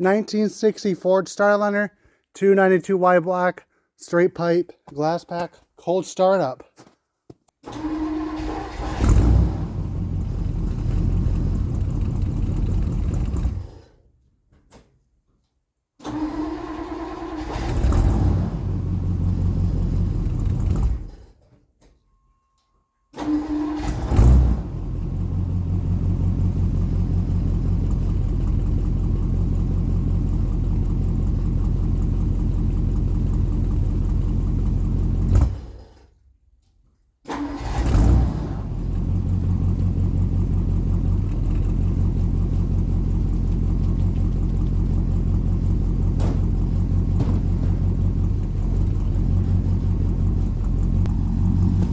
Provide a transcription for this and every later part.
1960 Ford Starliner, 292Y block, straight pipe, glass pack, cold startup.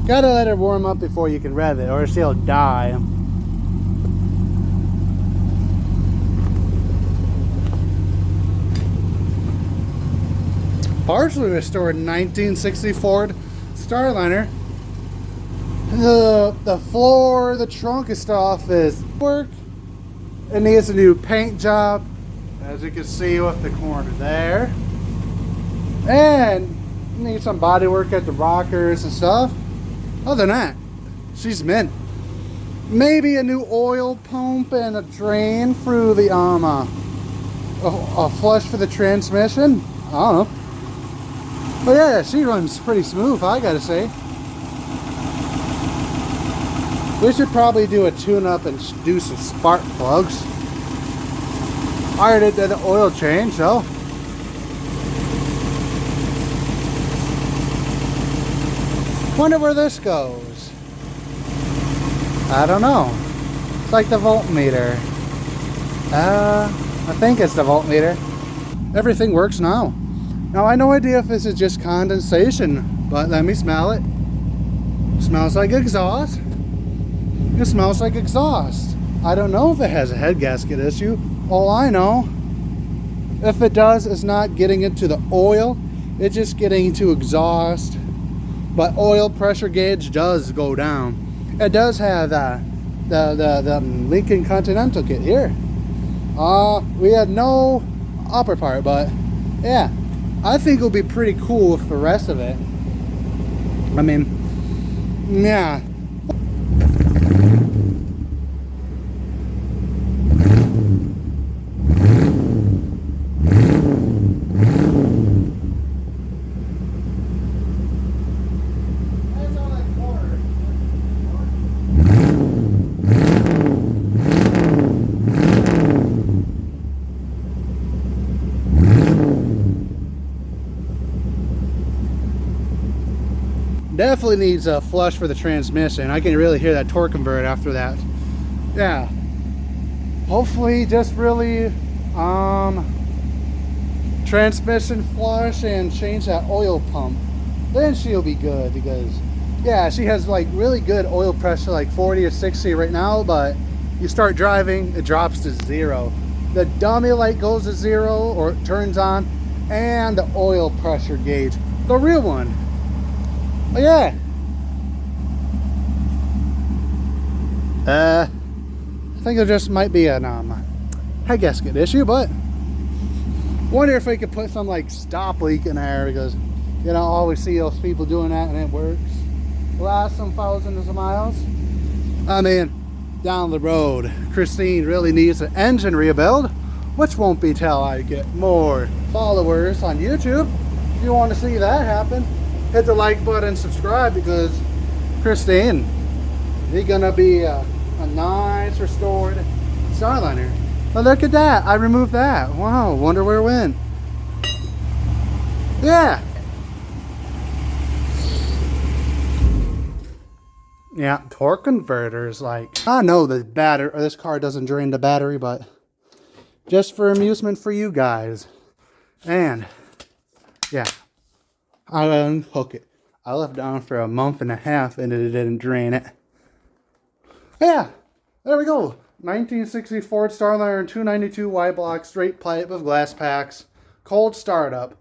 Gotta let it warm up before you can rev it, or she'll die. Partially restored 1960 Ford Starliner. The floor, the trunk and stuff is work. It needs a new paint job, as you can see with the corner there. And needs some body work at the rockers and stuff. Other than that, she's mint. Maybe a new oil pump and a drain through the a flush for the transmission. I don't know. But yeah, she runs pretty smooth, I gotta say. We should probably do a tune-up and do some spark plugs. I already did the oil change, so. Wonder where this goes. I don't know. It's like the voltmeter. I think it's the voltmeter. Everything works now. Now I have no idea if this is just condensation, but let me smell it. Smells like exhaust. It smells like exhaust. I don't know if it has a head gasket issue. All I know, if it does, it's not getting into the oil. It's just getting into exhaust. But oil pressure gauge does go down. It does have the Lincoln Continental kit here. We had no upper part, but yeah, I think it'll be pretty cool with the rest of it. I mean, yeah. Definitely needs a flush for the transmission. I can really hear that torque convert after that. Yeah. Hopefully just really transmission flush and change that oil pump. Then she'll be good, because yeah, she has like really good oil pressure, like 40 or 60 right now, but you start driving, it drops to 0. The dummy light goes to 0 or it turns on, and the oil pressure gauge, the real one. Oh yeah. I think there just might be an head gasket issue, but wonder if we could put some like stop leak in there, because you know, always see those people doing that and it works. Last some thousands of miles. I mean, down the road, Christine really needs an engine rebuild, which won't be till I get more followers on YouTube. If you want to see that happen, hit the like button, subscribe, because Christine, you're gonna be a nice restored Starliner. But look at that, I removed that. Wow, wonder where it went. Yeah. Yeah, torque converters, like, I know the battery, or this car doesn't drain the battery, but just for amusement for you guys. And yeah, I unhook it. I left it on for a month and a half and it didn't drain it. Yeah, there we go. 1960 Ford Starliner 292Y block, straight pipe with glass packs, cold startup.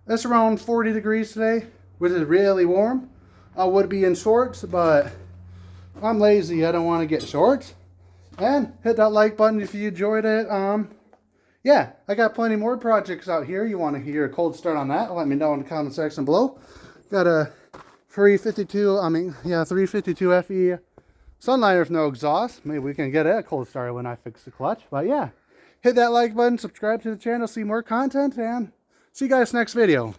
It's around 40 degrees today, which is really warm. I would be in shorts, but I'm lazy. I don't want to get shorts. And hit that like button if you enjoyed it. yeah, I got plenty more projects out here. You want to hear a cold start on that? Let me know in the comment section below. Got a 352 FE Sunliner with no exhaust. Maybe we can get it a cold start when I fix the clutch. But yeah, hit that like button, subscribe to the channel, see more content, and see you guys next video.